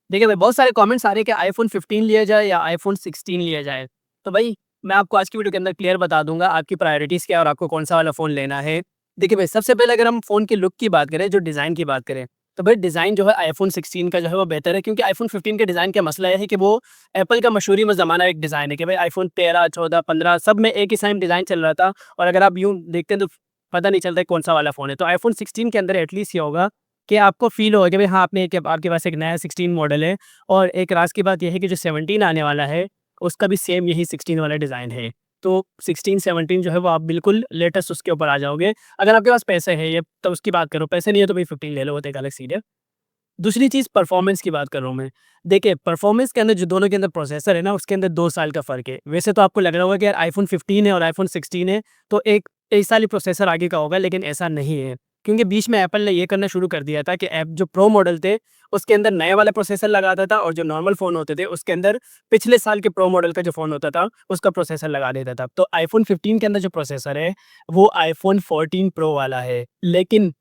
देखिए भाई, बहुत सारे कमेंट्स आ रहे हैं कि आईफ़ोन 15 लिया जाए या आईफ़ोन 16 लिया जाए। तो भाई, मैं आपको आज की वीडियो के अंदर क्लियर बता दूँगा आपकी प्रायोरिटीज़ क्या है और आपको कौन-सा वाला फ़ोन लेना है। देखिए भाई, सबसे पहले अगर हम फ़ोन के लुक की बात करें, जो डिज़ाइन की बात करें, तो भाई डिज़ाइन जो है आईफ़ोन 16 का जो है वो बेहतर है, क्योंकि आईफ़ोन 15 के डिज़ाइन का मसला ये है कि वो एप्पल का मशहूरी में ज़माना एक डिज़ाइन है कि भाई आईफ़ोन 13, 14, 15 सब में एक ही सेम डिज़ाइन चल रहा था, और अगर आप यूँ देखते हैं तो पता नहीं चलता है कौन-सा वाला फ़ोन है। तो आईफ़ोन 16 के अंदर एटलीस्ट ये होगा कि आपको फ़ील होगा कि भाई हाँ, आपने एक आपके पास एक नया 16 मॉडल है। और एक राज़ की बात ये है कि जो 17 आने वाला है, उसका भी सेम यही 16 वाला डिज़ाइन है। तो 16, 17 जो है वो आप बिल्कुल लेटेस्ट उसके ऊपर आ जाओगे। अगर आपके पास पैसे हैं, ये तो उसकी बात करो, पैसे नहीं है तो भाई 15 ले लो, वो तो एक अलग चीज़ है। दूसरी चीज़ परफ़ॉर्मेंस की बात कर रहा हूँ मैं। देखिए, परफ़ॉर्मेंस के अंदर जो दोनों के अंदर प्रोसेसर है ना, उसके अंदर 2 साल का फ़र्क है। वैसे तो आपको लग रहा होगा कि यार आईफ़ोन 15 है और आईफ़ोन 16 है, तो एक 1 साल ही प्रोसेसर आगे का होगा, लेकिन ऐसा नहीं है। क्योंकि बीच में एप्पल ने ये करना शुरू कर दिया था कि ऐप जो प्रो मॉडल थे, उसके अंदर नए वाला प्रोसेसर लगाता था, और जो नॉर्मल फ़ोन होते थे, उसके अंदर पिछले साल के प्रो मॉडल का जो फ़ोन होता था, उसका प्रोसेसर लगा देता था। तो आईफ़ोन 15 के अंदर जो प्रोसेसर है, वो आईफ़ोन 14 प्रो वाला है। लेकिन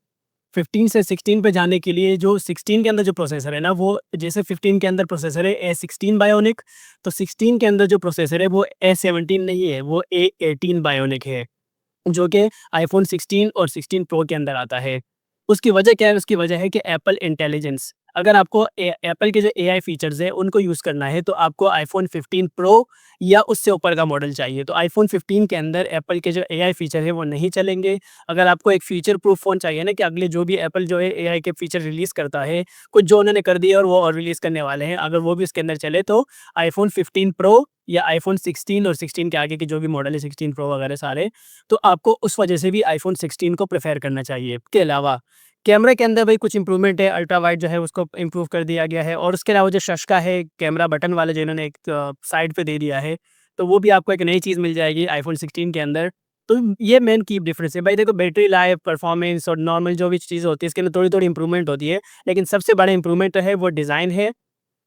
15 से 16 पे जाने के लिए जो 16 के अंदर जो प्रोसेसर है ना, वो जैसे 15 के अंदर प्रोसेसर है A16 बायोनिक, तो 16 के अंदर जो प्रोसेसर है वो A17 नहीं है, वो A18 बायोनिक है, जो कि आईफ़ोन 16 और 16 प्रो के अंदर आता है। उसकी वजह क्या है? उसकी वजह है कि एप्पल इंटेलिजेंस। अगर आपको एप्पल के जो एआई फीचर्स हैं, उनको यूज़ करना है, तो आपको आईफ़ोन 15 प्रो या उससे ऊपर का मॉडल चाहिए। तो आईफ़ोन 15 के अंदर एप्पल के जो एआई फीचर है, वो नहीं चलेंगे। अगर आपको एक फ्यूचर प्रूफ फ़ोन चाहिए ना, कि अगले जो भी एप्पल जो है एआई के फीचर रिलीज़ करता है, कुछ जो उन्होंने कर दिया और वो और रिलीज़ करने वाले हैं, अगर वो भी उसके अंदर चले, तो आईफ़ोन 15 प्रो या आईफ़ोन 16 और 16 के आगे के जो भी मॉडल है, 16 प्रो वगैरह सारे, तो आपको उस वजह से भी आईफ़ोन 16 को प्रेफ़र करना चाहिए। इसके अलावा कैमरा के अंदर भाई कुछ इम्प्रूवमेंट है, अल्ट्रा वाइड जो है उसको इम्प्रूव कर दिया गया है, और उसके अलावा जो शश है कैमरा बटन वाला जो इन्होंने एक साइड पे दे दिया है, तो वो भी आपको एक नई चीज़ मिल जाएगी आईफ़ोन 16 के अंदर। तो ये मेन की डिफरेंस है। भाई देखो, बैटरी लाइफ, परफॉर्मेंस और नॉर्मल जो भी चीज़ होती है, इसके अंदर थोड़ी-थोड़ी इम्प्रूवमेंट होती है, लेकिन सबसे बड़ा इम्प्रूवमेंट तो है वो डिज़ाइन है,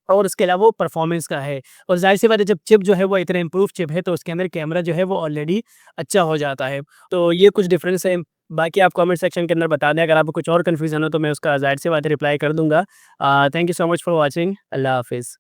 और उसके अलावा वो परफॉर्मेंस का है। और ज़ाहिर-सी बात है, जब चिप जो है वो इतना इम्प्रूव चिप है, तो उसके अंदर कैमरा जो है वो ऑलरेडी अच्छा हो जाता है। तो ये कुछ डिफरेंस है। बाकी आप कमेंट सेक्शन के अंदर बता दें, अगर आपको कुछ और कन्फ्यूज़न हो तो मैं उसका ज़ाहिर-सी बात है रिप्लाई कर दूँगा। Thank you so much for watching. अल्लाह हाफ़िज़।